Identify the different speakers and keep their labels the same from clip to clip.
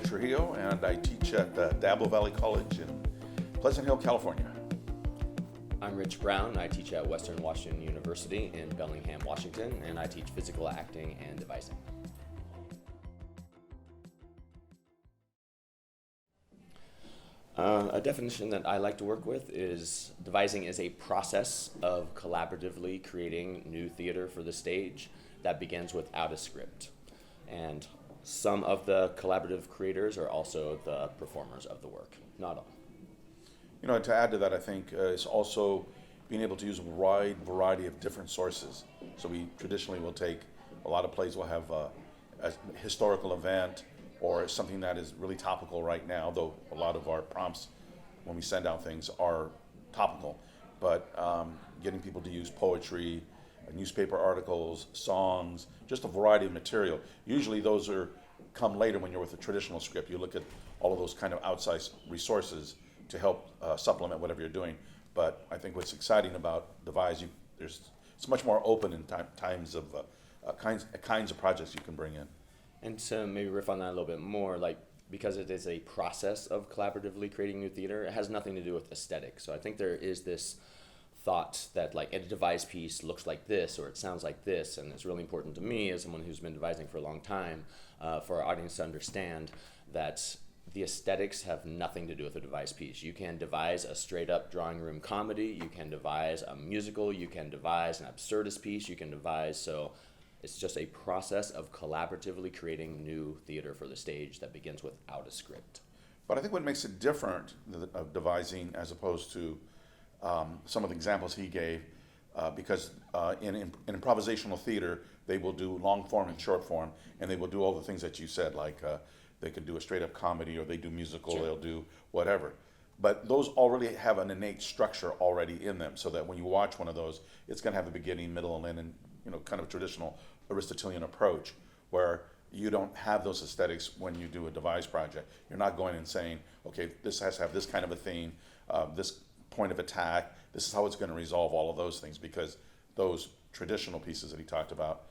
Speaker 1: Trujillo, and I teach at Diablo Valley College in Pleasant Hill, California.
Speaker 2: I'm Rich Brown. I teach at Western Washington University in Bellingham, Washington, and I teach physical acting and devising. A definition that I like to work with is devising is a process of collaboratively creating new theater for the stage that begins without a script. And some of the collaborative creators are also the performers of the work, not all.
Speaker 1: You know, to add to that, I think is also being able to use a wide variety of different sources. So we traditionally will take, a lot of plays will have a historical event or something that is really topical right now, though a lot of our prompts when we send out things are topical. But getting people to use poetry, newspaper articles, songs, just a variety of material. Usually those come later when you're with a traditional script. You look at all of those kind of outside resources to help supplement whatever you're doing. But I think what's exciting about Devised, it's much more open in kinds of projects you can bring in.
Speaker 2: And to maybe riff on that a little bit more, because it is a process of collaboratively creating new theater, it has nothing to do with aesthetic. So I think there is this thought that a devised piece looks like this or it sounds like this, and it's really important to me as someone who's been devising for a long time for our audience to understand that the aesthetics have nothing to do with a devised piece. You can devise a straight up drawing room comedy, you can devise a musical, you can devise an absurdist piece, you can devise, so it's just a process of collaboratively creating new theater for the stage that begins without a script.
Speaker 1: But I think what makes it different of devising as opposed to some of the examples he gave, because in improvisational theater, they will do long form and short form, and they will do all the things that you said, they could do a straight up comedy, or they do musical,
Speaker 2: Sure.
Speaker 1: They'll do whatever. But those already have an innate structure already in them, so that when you watch one of those, it's going to have a beginning, middle, and end, and kind of traditional Aristotelian approach, where you don't have those aesthetics when you do a devised project. You're not going and saying, okay, this has to have this kind of a theme, this point of attack, this is how it's going to resolve all of those things, because those traditional pieces that he talked about,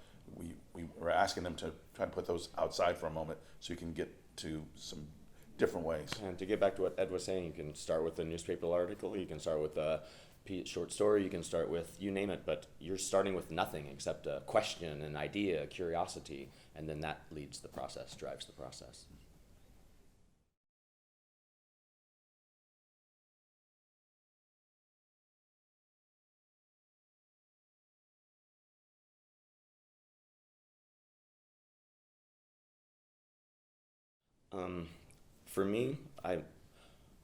Speaker 1: we were asking them to try and put those outside for a moment so you can get to some different ways.
Speaker 2: And to get back to what Ed was saying, you can start with a newspaper article, you can start with a short story, you can start with, you name it, but you're starting with nothing except a question, an idea, a curiosity, and then that leads the process, drives the process. For me,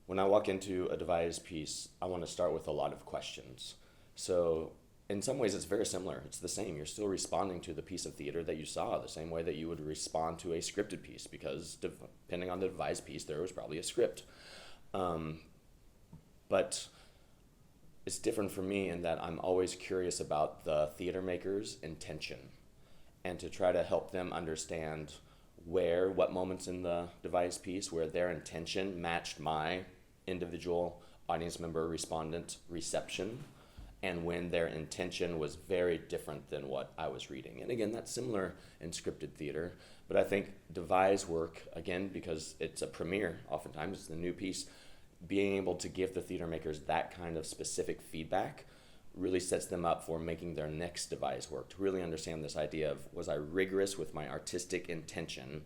Speaker 2: when I walk into a devised piece, I want to start with a lot of questions. So in some ways it's very similar. It's the same. You're still responding to the piece of theater that you saw the same way that you would respond to a scripted piece, because depending on the devised piece, there was probably a script. But it's different for me in that I'm always curious about the theater maker's intention and to try to help them understand what moments in the devised piece where their intention matched my individual audience member respondent reception, and when their intention was very different than what I was reading. And again, that's similar in scripted theater, but I think devised work, again, because it's a premiere, oftentimes it's the new piece, being able to give the theater makers that kind of specific feedback really sets them up for making their next devised work, to really understand this idea of, was I rigorous with my artistic intention,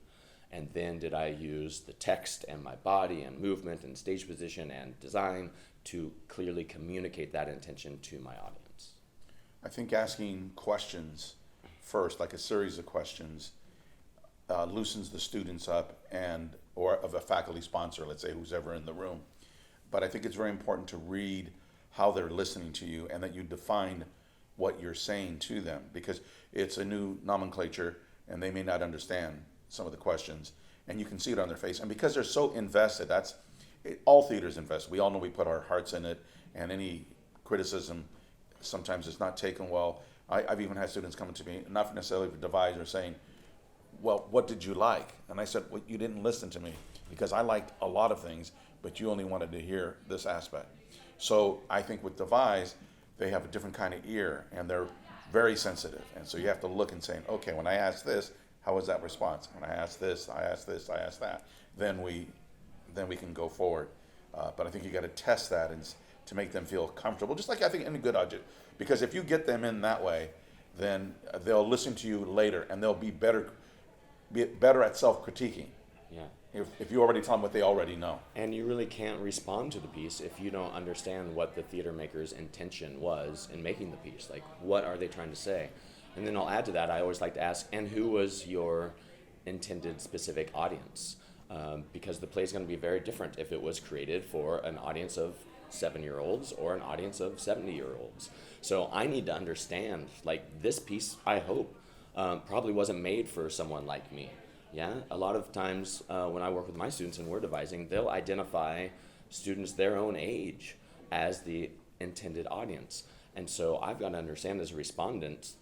Speaker 2: and then did I use the text and my body and movement and stage position and design to clearly communicate that intention to my audience?
Speaker 1: I think asking questions first, like a series of questions, loosens the students up, or of a faculty sponsor, let's say, who's ever in the room. But I think it's very important to read how they're listening to you, and that you define what you're saying to them, because it's a new nomenclature and they may not understand some of the questions, and you can see it on their face. And because they're so invested, all theater's invested. We all know we put our hearts in it, and any criticism sometimes it's not taken well. I've even had students coming to me, not necessarily for Devised, or saying, well, what did you like? And I said, well, you didn't listen to me, because I liked a lot of things, but you only wanted to hear this aspect. So I think with Devised, they have a different kind of ear, and they're very sensitive. And so you have to look and say, okay, when I ask this, how was that response? When I asked this, I asked this, I asked that. then we can go forward. But I think you got to test that to make them feel comfortable, just like I think in a good object. Because if you get them in that way, then they'll listen to you later, and they'll be better at self-critiquing.
Speaker 2: Yeah.
Speaker 1: If you already tell them what they already know.
Speaker 2: And you really can't respond to the piece if you don't understand what the theater maker's intention was in making the piece. Like, what are they trying to say? And then I'll add to that, I always like to ask, and who was your intended specific audience? Because the play is going to be very different if it was created for an audience of 7-year-olds or an audience of 70-year-olds. So I need to understand, like, this piece, I hope, probably wasn't made for someone like me. Yeah, a lot of times when I work with my students and we're devising, they'll identify students their own age as the intended audience. And so I've got to understand as a respondent,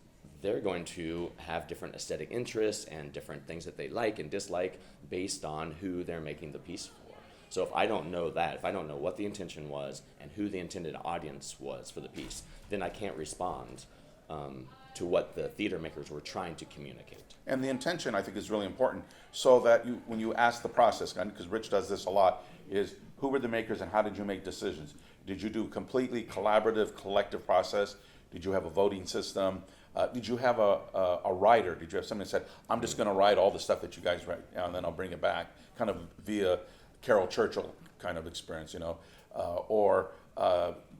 Speaker 2: they're going to have different aesthetic interests and different things that they like and dislike based on who they're making the piece for. So if I don't know that, if I don't know what the intention was and who the intended audience was for the piece, then I can't respond to what the theater makers were trying to communicate.
Speaker 1: And the intention, I think, is really important, so that when you ask the process, because Rich does this a lot, is who were the makers and how did you make decisions? Did you do a completely collaborative, collective process? Did you have a voting system? Did you have a writer? Did you have somebody that said, I'm just going to write all the stuff that you guys write, and then I'll bring it back, kind of via Carol Churchill kind of experience, or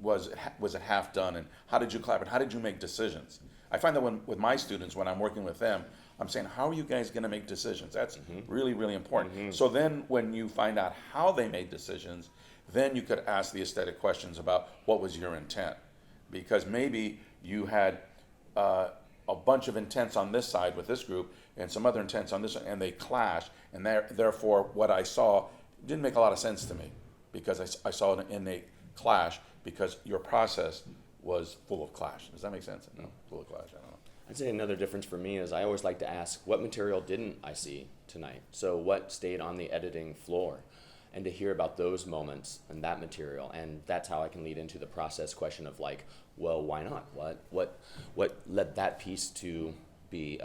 Speaker 1: was it half done? And how did you collaborate? How did you make decisions? I find that with my students, when I'm working with them, I'm saying, how are you guys going to make decisions? That's really, really important. So then when you find out how they made decisions, then you could ask the aesthetic questions about what was your intent. Because maybe you had a bunch of intents on this side with this group and some other intents on this one, and they clash, and therefore what I saw didn't make a lot of sense to me, because I saw an innate clash because your process was full of clash. Does that make sense? No, full of clash, I don't know.
Speaker 2: I'd say another difference for me is I always like to ask, what material didn't I see tonight? So what stayed on the editing floor? And to hear about those moments and that material. And that's how I can lead into the process question of, like, well, why not? What led that piece to be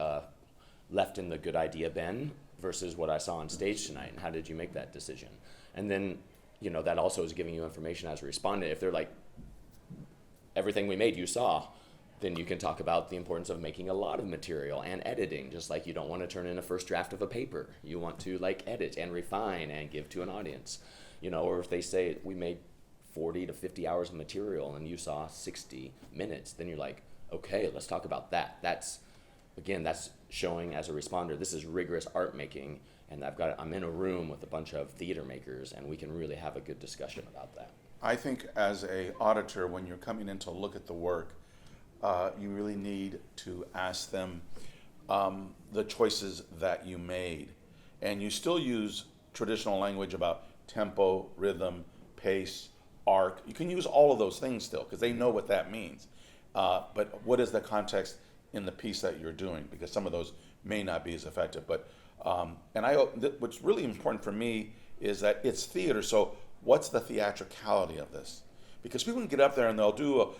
Speaker 2: left in the good idea bin versus what I saw on stage tonight? And how did you make that decision? And then, that also is giving you information as a respondent. If they're like, everything we made you saw, then you can talk about the importance of making a lot of material and editing. Just like you don't want to turn in a first draft of a paper. You want to edit and refine and give to an audience. Or if they say we made 40 to 50 hours of material and you saw 60 minutes, then you're like, okay, let's talk about that. That's showing as a responder, this is rigorous art making, and I'm in a room with a bunch of theater makers, and we can really have a good discussion about that.
Speaker 1: I think as a auditor, when you're coming in to look at the work, you really need to ask them the choices that you made. And you still use traditional language about tempo, rhythm, pace, arc. You can use all of those things still, because they know what that means. But what is the context in the piece that you're doing? Because some of those may not be as effective. But what's really important for me is that it's theater. So what's the theatricality of this? Because people can get up there and they'll do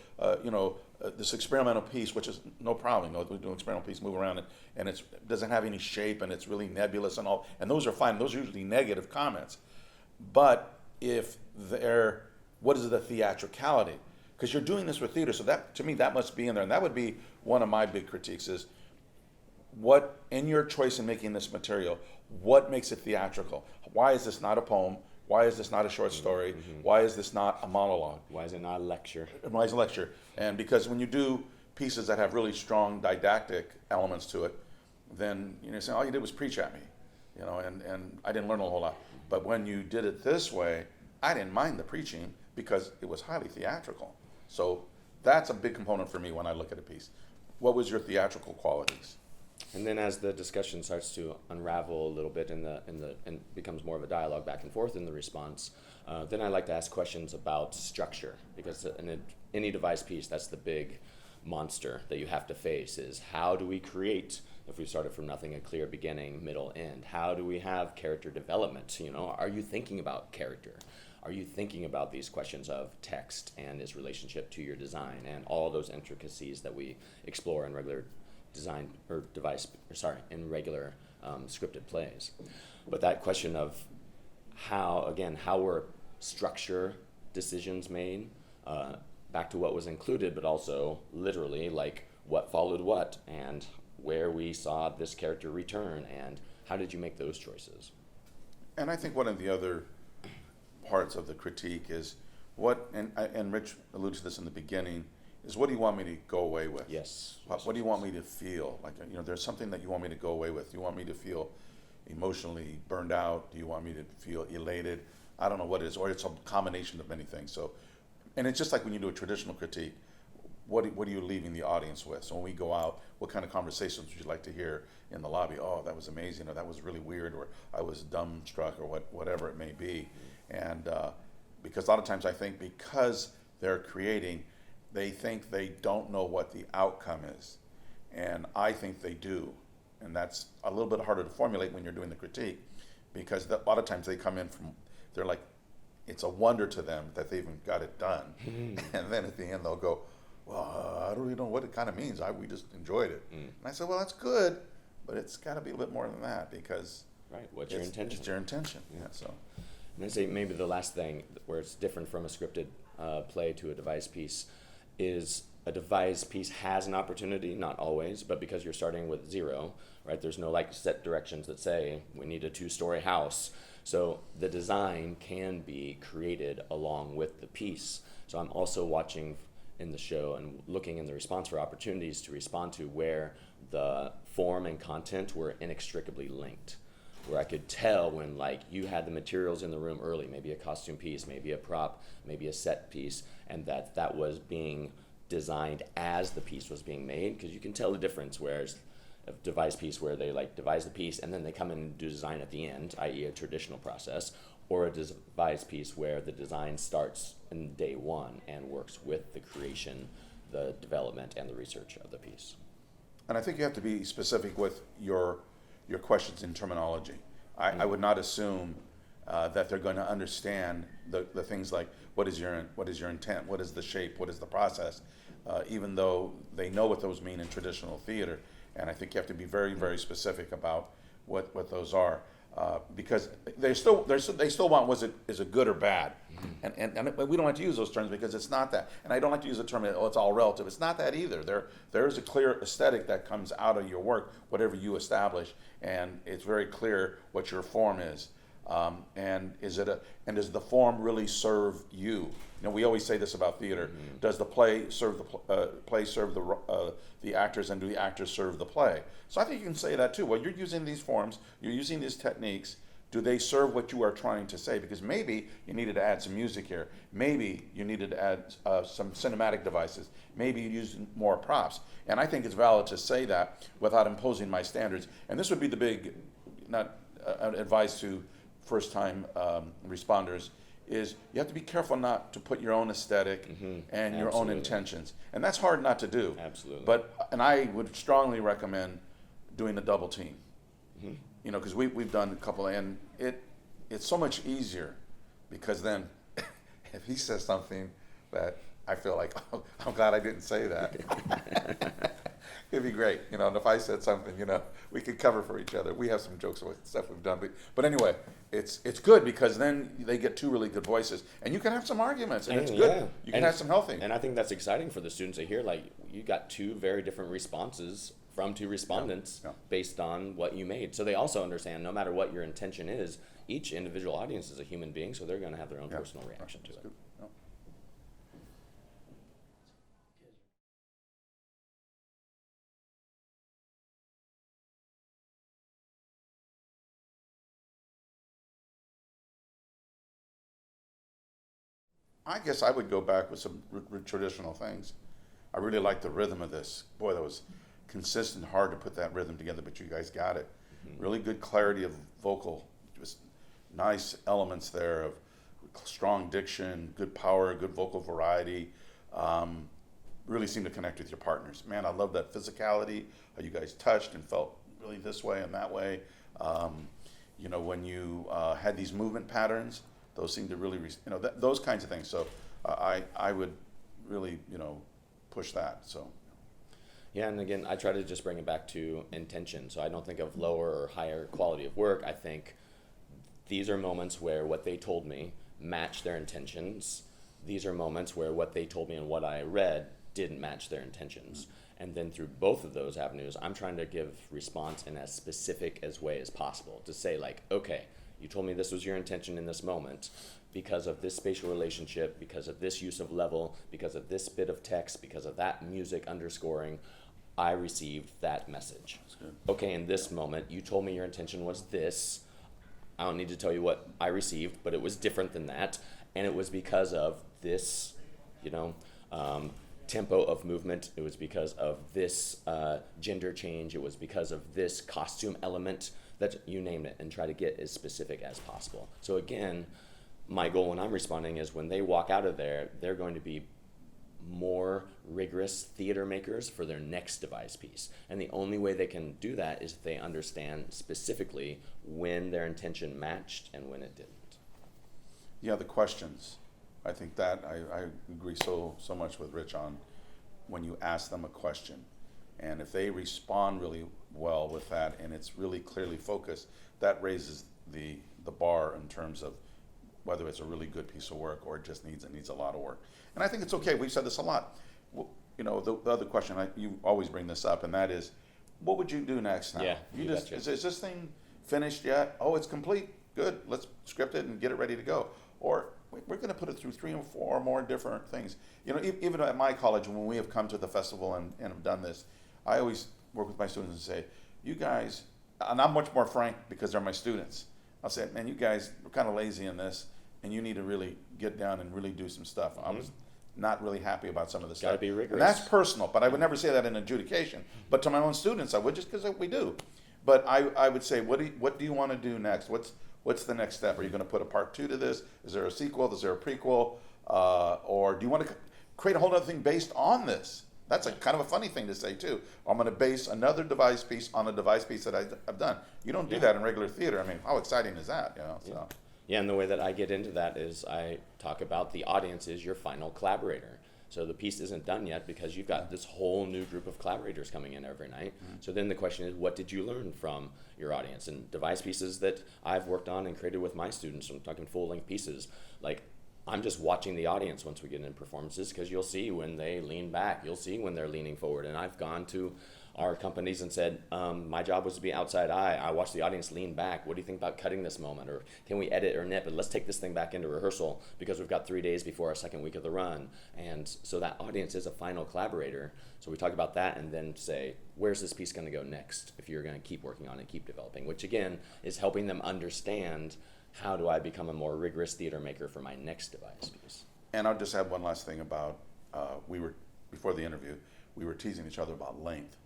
Speaker 1: this experimental piece, which is no problem. We do an experimental piece, move around, and it doesn't have any shape, and it's really nebulous and all. And those are fine. Those are usually negative comments. But what is the theatricality? Because you're doing this with theater, so that, to me, that must be in there. And that would be one of my big critiques is, what, in your choice in making this material, what makes it theatrical? Why is this not a poem? Why is this not a short story? Why is this not a monologue?
Speaker 2: Why is it not a lecture?
Speaker 1: Why is it a lecture? And because when you do pieces that have really strong didactic elements to it, then say, all you did was preach at me, and I didn't learn a whole lot. But when you did it this way, I didn't mind the preaching because it was highly theatrical. So that's a big component for me when I look at a piece. What was your theatrical qualities?
Speaker 2: And then as the discussion starts to unravel a little bit and becomes more of a dialogue back and forth in the response, then I like to ask questions about structure, because in any devised piece, that's the big monster that you have to face, is how do we create, if we started from nothing, a clear beginning, middle, end? How do we have character development? Are you thinking about character? Are you thinking about these questions of text and its relationship to your design and all those intricacies that we explore in regular in regular scripted plays? But that question of how were structure decisions made, back to what was included, but also literally like what followed what, and where we saw this character return, and how did you make those choices?
Speaker 1: And I think one of the other parts of the critique is and Rich alluded to this in the beginning, is what do you want me to go away with?
Speaker 2: Yes.
Speaker 1: What do you want me to feel? Like, there's something that you want me to go away with. Do you want me to feel emotionally burned out? Do you want me to feel elated? I don't know what it is, or it's a combination of many things. So, and it's just like when you do a traditional critique, what are you leaving the audience with? So when we go out, what kind of conversations would you like to hear in the lobby? Oh, that was amazing, or that was really weird, or I was dumbstruck, or whatever it may be. And because a lot of times I think because they're creating, they think they don't know what the outcome is. And I think they do. And that's a little bit harder to formulate when you're doing the critique, because a lot of times they come in they're like, it's a wonder to them that they even got it done. And then at the end they'll go, well, I don't really know what it kind of means. We just enjoyed it. And I said, well, that's good, but it's got to be a little bit more than that, because
Speaker 2: Right, what's your intention?
Speaker 1: It's your intention. Yeah. So.
Speaker 2: And I'd say maybe the last thing where it's different from a scripted play to a devised piece is a devised piece has an opportunity, not always, but because you're starting with zero, right? There's no like set directions that say we need a 2-story house. So the design can be created along with the piece. So I'm also watching in the show and looking in the response for opportunities to respond to where the form and content were inextricably linked, where I could tell when like you had the materials in the room early, maybe a costume piece, maybe a prop, maybe a set piece, and that was being designed as the piece was being made, because you can tell the difference. Whereas a devised piece where they like devise the piece and then they come in and do design at the end, i.e. a traditional process, or a devised piece where the design starts in day one and works with the creation, the development, and the research of the piece.
Speaker 1: And I think you have to be specific with your questions in terminology. I would not assume that they're going to understand the things like what is your intent, what is the shape, what is the process, even though they know what those mean in traditional theater. And I think you have to be very, very specific about what those are, because they still want is it good or bad, and we don't like to use those terms because it's not that. And I don't like to use the term it's all relative. It's not that either. There is a clear aesthetic that comes out of your work, whatever you establish, and it's very clear what your form is. And does the form really serve you? We always say this about theater. Mm-hmm. Does the play serve the actors, and do the actors serve the play? So I think you can say that too. Well, you're using these forms, you're using these techniques. Do they serve what you are trying to say? Because maybe you needed to add some music here. Maybe you needed to add some cinematic devices. Maybe you used more props. And I think it's valid to say that without imposing my standards. And this would be the big, advice to first-time responders, is you have to be careful not to put your own aesthetic and your own intentions. And that's hard not to do.
Speaker 2: Absolutely.
Speaker 1: And I would strongly recommend doing a double team. Because we've done a couple, and it's so much easier, because then if he says something that I feel like, oh, I'm glad I didn't say that. It'd be great, and if I said something, we could cover for each other. We have some jokes about stuff we've done, but anyway, it's good, because then they get two really good voices, and you can have some arguments, and it's good. Yeah. You can have some healthy.
Speaker 2: And I think that's exciting for the students to hear, like, you got two very different responses from two respondents based on what you made. So they also understand no matter what your intention is, each individual audience is a human being, so they're going to have their own personal reaction to it.
Speaker 1: I guess I would go back with some traditional things. I really like the rhythm of this. Boy, that was consistent, hard to put that rhythm together, but you guys got it. Really good clarity of vocal, just nice elements there of strong diction, good power, good vocal variety. Really seemed to connect with your partners. Man, I love that physicality, how you guys touched and felt really this way and that way. When you had these movement patterns, those seem to really, those kinds of things. So I would really, push that. So.
Speaker 2: Yeah, and again, I try to just bring it back to intention. So I don't think of lower or higher quality of work. I think these are moments where what they told me matched their intentions. These are moments where what they told me and what I read didn't match their intentions. And then through both of those avenues, I'm trying to give response in as specific as way as possible to say like, okay, you told me this was your intention in this moment because of this spatial relationship, because of this use of level, because of this bit of text, because of that music underscoring, I received that message. Okay, in this moment, you told me your intention was this. I don't need to tell you what I received, but it was different than that. And it was because of this, tempo of movement. It was because of this gender change. It was because of this costume element, that you name it, and try to get as specific as possible. So again, my goal when I'm responding is when they walk out of there, they're going to be more rigorous theater makers for their next devised piece. And the only way they can do that is if they understand specifically when their intention matched and when it didn't.
Speaker 1: Yeah, the questions. I think that I agree so much with Rich on when you ask them a question. And if they respond really well with that and it's really clearly focused, that raises the bar in terms of whether it's a really good piece of work or it just needs a lot of work. And I think it's okay. We've said this a lot. The other question, you always bring this up, and that is, what would you do next now?
Speaker 2: Yeah,
Speaker 1: is this thing finished yet? Oh, it's complete. Good. Let's script it and get it ready to go. Or we're going to put it through 3 or 4 more different things. Even at my college, when we have come to the festival and have done this, I always work with my students and say, you guys, and I'm much more frank because they're my students. I'll say, man, you guys are kind of lazy in this, and you need to really get down and really do some stuff. I was not really happy about some of the stuff.
Speaker 2: Gotta be rigorous.
Speaker 1: And that's personal, but I would never say that in adjudication. But to my own students, I would, just because we do. But I would say, what do you want to do next? What's the next step? Are you going to put a part 2 to this? Is there a sequel? Is there a prequel? Or do you want to create a whole other thing based on this? That's a kind of a funny thing to say too. I'm going to base another devised piece on a devised piece that I've done. You don't do that in regular theater. I mean, how exciting is that? So.
Speaker 2: Yeah, and the way that I get into that is I talk about the audience is your final collaborator. So the piece isn't done yet because you've got this whole new group of collaborators coming in every night. So then the question is, what did you learn from your audience? And devised pieces that I've worked on and created with my students, I'm talking full-length pieces, like I'm just watching the audience once we get in performances, because you'll see when they lean back, you'll see when they're leaning forward. And I've gone to our companies and said, my job was to be outside eye. I watched the audience lean back. What do you think about cutting this moment? Or can we edit or nip? And let's take this thing back into rehearsal because we've got 3 days before our second week of the run. And so that audience is a final collaborator. So we talk about that and then say, where's this piece going to go next if you're going to keep working on it, keep developing, which again is helping them understand, how do I become a more rigorous theater maker for my next devised piece?
Speaker 1: And I'll just add one last thing about, before the interview, we were teasing each other about length.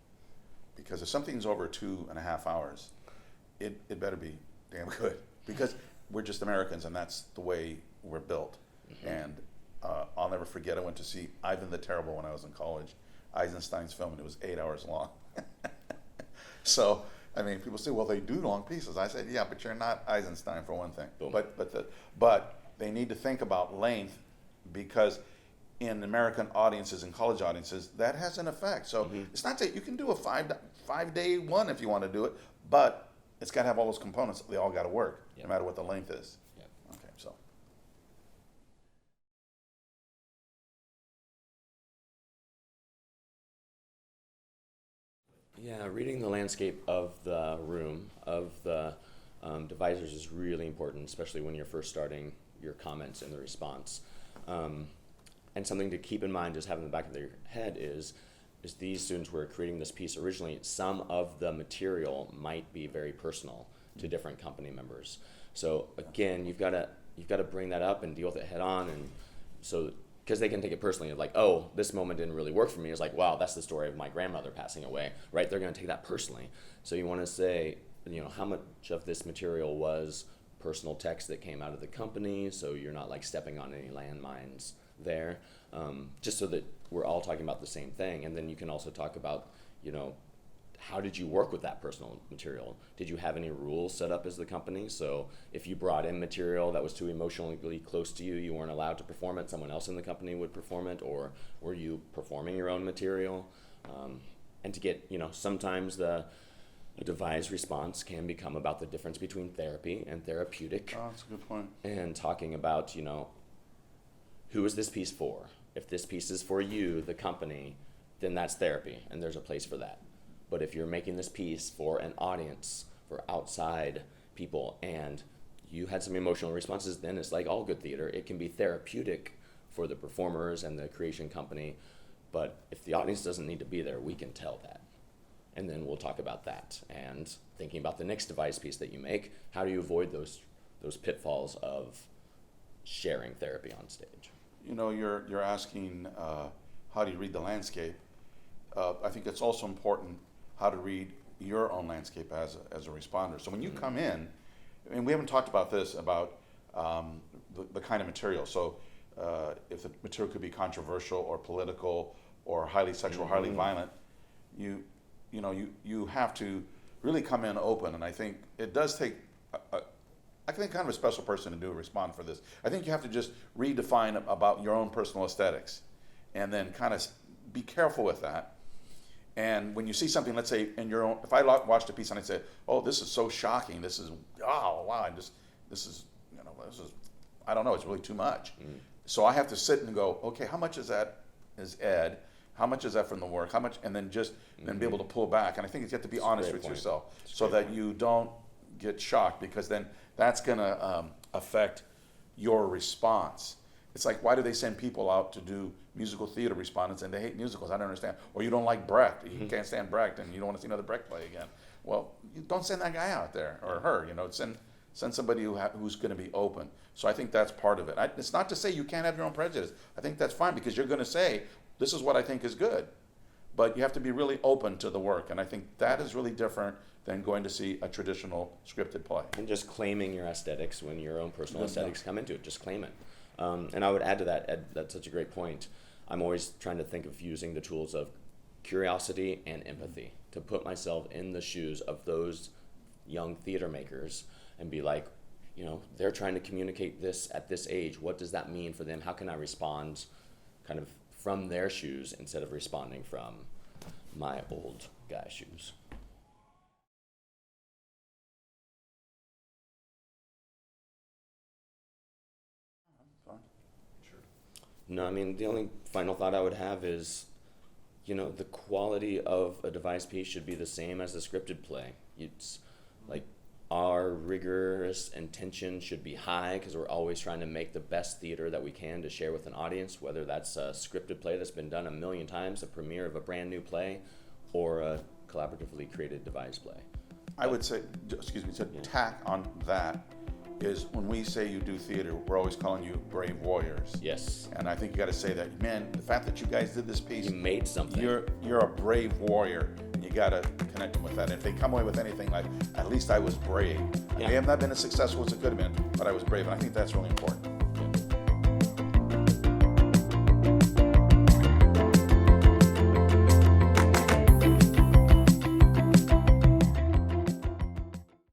Speaker 1: Because if something's over 2.5 hours, it better be damn good. Because we're just Americans and that's the way we're built. And I'll never forget, I went to see Ivan the Terrible when I was in college, Eisenstein's film, and it was 8 hours long. So, I mean, people say, well, they do long pieces. I said, yeah, but you're not Eisenstein for one thing.
Speaker 2: Boom.
Speaker 1: But they need to think about length, because in American audiences and college audiences, that has an effect. So it's not that you can do a 5-day one if you want to do it, but it's got to have all those components. They all got to work, no matter what the length is.
Speaker 2: Yep.
Speaker 1: Okay, so.
Speaker 2: Yeah, reading the landscape of the room, of the devisers is really important, especially when you're first starting your comments and the response. And something to keep in mind, just having in the back of their head is these students were creating this piece originally, some of the material might be very personal to different company members. So again, you've got to bring that up and deal with it head on, and so because they can take it personally, like, oh, this moment didn't really work for me. It's like, wow, that's the story of my grandmother passing away, right? They're going to take that personally. So you want to say, how much of this material was personal text that came out of the company, so you're not like stepping on any landmines there, just so that we're all talking about the same thing. And then you can also talk about, how did you work with that personal material? Did you have any rules set up as the company? So if you brought in material that was too emotionally close to you, you weren't allowed to perform it, someone else in the company would perform it, or were you performing your own material? And to get, sometimes the A devised response can become about the difference between therapy and therapeutic,
Speaker 1: Oh, that's a good point.
Speaker 2: and talking about, who is this piece for? If this piece is for you, the company, then that's therapy, and there's a place for that. But if you're making this piece for an audience, for outside people, and you had some emotional responses, then it's like all good theater. It can be therapeutic for the performers and the creation company, but if the audience doesn't need to be there, we can tell that. And then we'll talk about that. And thinking about the next device piece that you make, how do you avoid those pitfalls of sharing therapy on stage?
Speaker 1: You're asking how do you read the landscape. I think it's also important how to read your own landscape as a responder. So when you come in, and we haven't talked about this, about the kind of material. So if the material could be controversial or political or highly sexual, highly violent, you have to really come in open. And I think it does take I think kind of a special person to respond for this. I think you have to just redefine about your own personal aesthetics, and then kind of be careful with that. And when you see something, let's say in your own, if I watched a piece and I said, "Oh, this is so shocking. This is wow, this is I don't know. It's really too much." So I have to sit and go, "Okay, how much is that? Is Ed? How much is that from the work? How much?" And then then be able to pull back. And I think you have to be honest with yourself, so that you don't get shocked, because then that's going to affect your response. It's like, why do they send people out to do musical theater respondents and they hate musicals? I don't understand. Or you don't like Brecht. You can't stand Brecht and you don't want to see another Brecht play again. Well, you don't send that guy out there, or her. Send somebody who's going to be open. So I think that's part of it. It's not to say you can't have your own prejudice. I think that's fine, because you're going to say, this is what I think is good. But you have to be really open to the work. And I think that is really different than going to see a traditional scripted play.
Speaker 2: And just claiming your aesthetics when your own personal aesthetics come into it. Just claim it. And I would add to that, Ed, that's such a great point. I'm always trying to think of using the tools of curiosity and empathy to put myself in the shoes of those young theater makers and be like, they're trying to communicate this at this age. What does that mean for them? How can I respond kind of from their shoes instead of responding from my old guy shoes? No, I mean, the only final thought I would have is, the quality of a device piece should be the same as a scripted play. It's like our rigorous intention should be high, because we're always trying to make the best theater that we can to share with an audience, whether that's a scripted play that's been done a million times, a premiere of a brand new play, or a collaboratively created devised play.
Speaker 1: I would say, to tack on that, is when we say you do theater, we're always calling you brave warriors.
Speaker 2: Yes.
Speaker 1: And I think you got to say that, man, the fact that you guys did this piece,
Speaker 2: You made something.
Speaker 1: you're a brave warrior. And you got to connect them with that. And if they come away with anything like, at least I was brave. I may have not been as successful as it could have been, but I was brave. And I think that's really important.